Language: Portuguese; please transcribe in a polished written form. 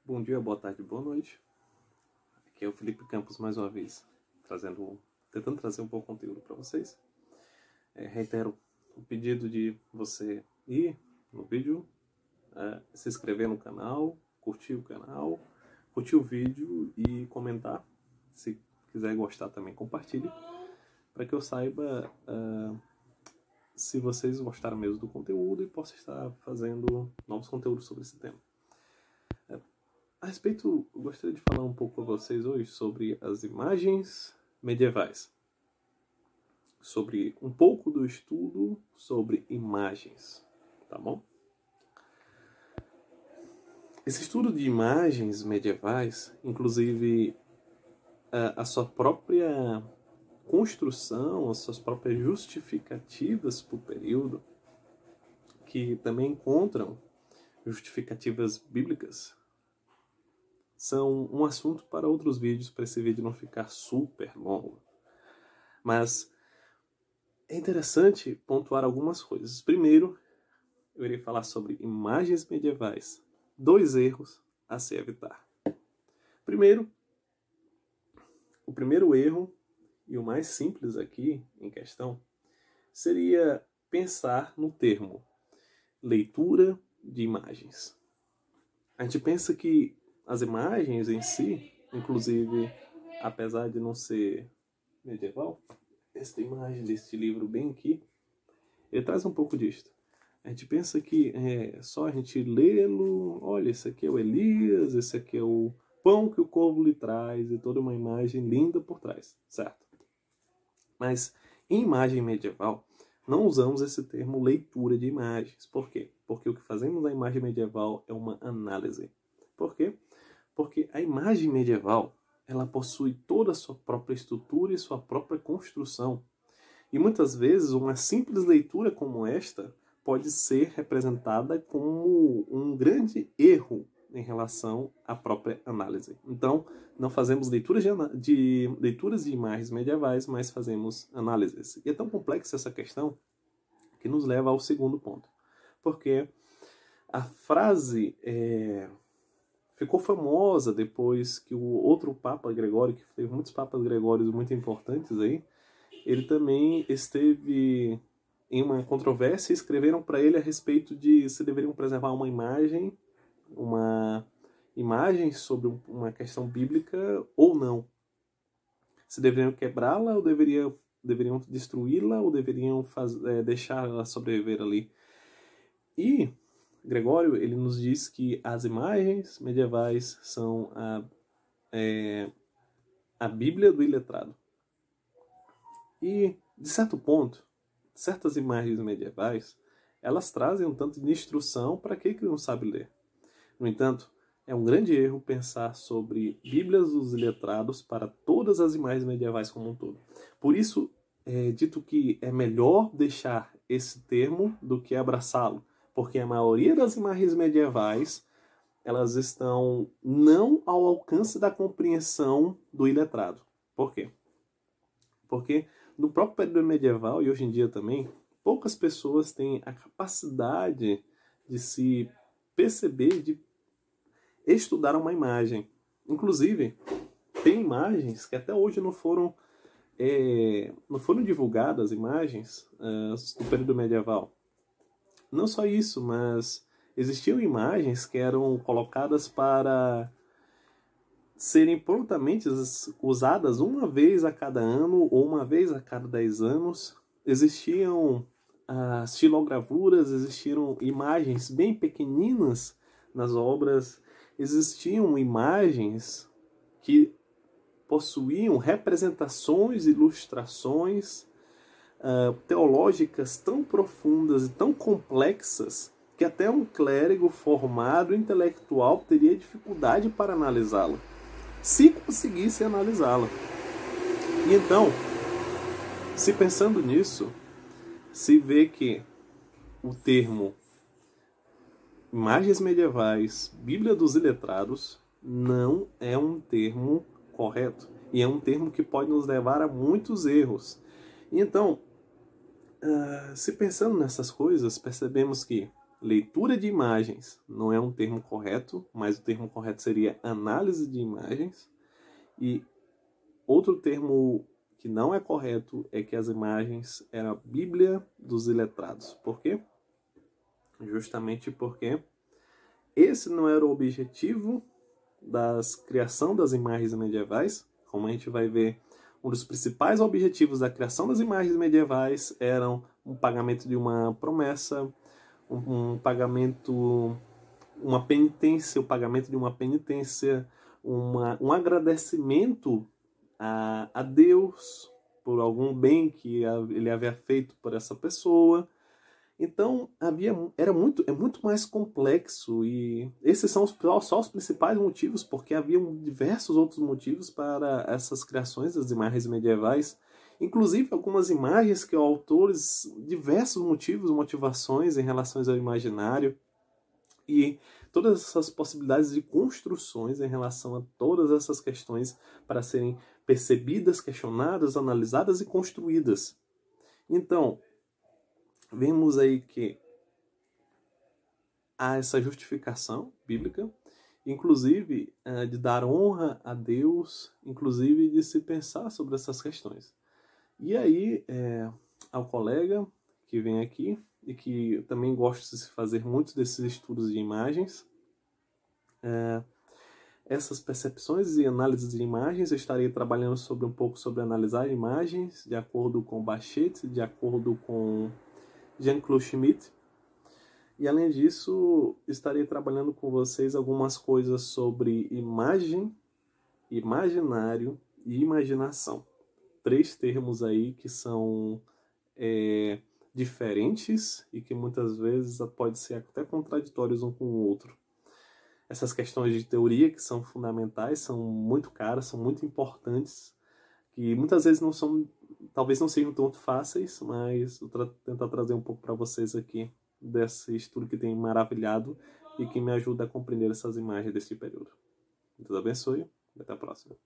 Bom dia, boa tarde, boa noite. Aqui é o Felipe Campos mais uma vez, tentando trazer um pouco de conteúdo para vocês. Reitero o pedido de você ir no vídeo, se inscrever no canal, curtir o vídeo e comentar. Se quiser gostar também, compartilhe, para que eu saiba se vocês gostaram mesmo do conteúdo e possa estar fazendo novos conteúdos sobre esse tema. A respeito, eu gostaria de falar um pouco com vocês hoje sobre as imagens medievais. Sobre um pouco do estudo sobre imagens, tá bom? Esse estudo de imagens medievais, inclusive a sua própria construção, as suas próprias justificativas para o período, que também encontram justificativas bíblicas, são um assunto para outros vídeos, para esse vídeo não ficar super longo. Mas é interessante pontuar algumas coisas. Primeiro, eu irei falar sobre imagens medievais. 2 erros a se evitar. Primeiro, o primeiro erro, e o mais simples aqui em questão, seria pensar no termo leitura de imagens. A gente pensa que as imagens em si, inclusive, apesar de não ser medieval, esta imagem deste livro bem aqui, ele traz um pouco disto. A gente pensa que é só a gente lê-lo, olha, esse aqui é o Elias, esse aqui é o pão que o corvo lhe traz, e toda uma imagem linda por trás, certo? Mas em imagem medieval, não usamos esse termo leitura de imagens. Por quê? Porque o que fazemos na imagem medieval é uma análise. Por quê? Porque a imagem medieval, ela possui toda a sua própria estrutura e sua própria construção. E muitas vezes uma simples leitura como esta pode ser representada como um grande erro em relação à própria análise. Então, não fazemos leituras de imagens medievais, mas fazemos análises. E é tão complexa essa questão que nos leva ao segundo ponto. Porque a frase ficou famosa depois que o outro Papa Gregório, que teve muitos Papas Gregórios muito importantes aí, ele também esteve em uma controvérsia e escreveram para ele a respeito de se deveriam preservar uma imagem sobre uma questão bíblica ou não. Se deveriam quebrá-la ou deveriam destruí-la ou deveriam deixar ela sobreviver ali. E Gregório, ele nos diz que as imagens medievais são a Bíblia do iletrado. E, de certo ponto, certas imagens medievais, elas trazem um tanto de instrução para aquele que não sabe ler. No entanto, é um grande erro pensar sobre Bíblias dos iletrados para todas as imagens medievais como um todo. Por isso, é dito que é melhor deixar esse termo do que abraçá-lo, porque a maioria das imagens medievais, elas estão não ao alcance da compreensão do iletrado. Por quê? Porque no próprio período medieval, e hoje em dia também, poucas pessoas têm a capacidade de se perceber, de estudar uma imagem. Inclusive, tem imagens que até hoje não foram divulgadas, imagens do período medieval. Não só isso, mas existiam imagens que eram colocadas para serem prontamente usadas uma vez a cada ano ou uma vez a cada 10 anos. Existiam estilogravuras, existiam imagens bem pequeninas nas obras, existiam imagens que possuíam representações, ilustrações teológicas tão profundas e tão complexas que até um clérigo formado, intelectual, teria dificuldade para analisá-la, se conseguisse analisá-la. E então, se pensando nisso, se vê que o termo imagens medievais, Bíblia dos iletrados, não é um termo correto. E é um termo que pode nos levar a muitos erros. E então, se pensando nessas coisas, percebemos que leitura de imagens não é um termo correto, mas o termo correto seria análise de imagens. E outro termo que não é correto é que as imagens eram a Bíblia dos iletrados. Por quê? Justamente porque esse não era o objetivo da criação das imagens medievais. Como a gente vai ver, um dos principais objetivos da criação das imagens medievais eram um pagamento de uma promessa, um pagamento, uma penitência, o pagamento de uma penitência, um agradecimento a Deus por algum bem que ele havia feito por essa pessoa. Então é muito mais complexo, e esses são só os principais motivos, porque haviam diversos outros motivos para essas criações das imagens medievais, inclusive algumas imagens que autores, diversos motivos, motivações em relação ao imaginário, e todas essas possibilidades de construções em relação a todas essas questões para serem percebidas, questionadas, analisadas e construídas. Então, vemos aí que há essa justificação bíblica, inclusive de dar honra a Deus, inclusive de se pensar sobre essas questões. E aí, ao colega que vem aqui, e que também gosta de se fazer muitos desses estudos de imagens, essas percepções e análises de imagens, eu estarei trabalhando um pouco sobre analisar imagens, de acordo com Bachet, de acordo com Jean-Claude Schmitt. E além disso, estarei trabalhando com vocês algumas coisas sobre imagem, imaginário e imaginação. 3 termos aí que são diferentes e que muitas vezes pode ser até contraditórios um com o outro. Essas questões de teoria que são fundamentais, são muito caras, são muito importantes, que muitas vezes talvez não sejam tão fáceis, mas eu vou tentar trazer um pouco para vocês aqui desse estudo que tem maravilhado e que me ajuda a compreender essas imagens desse período. Deus abençoe e até a próxima.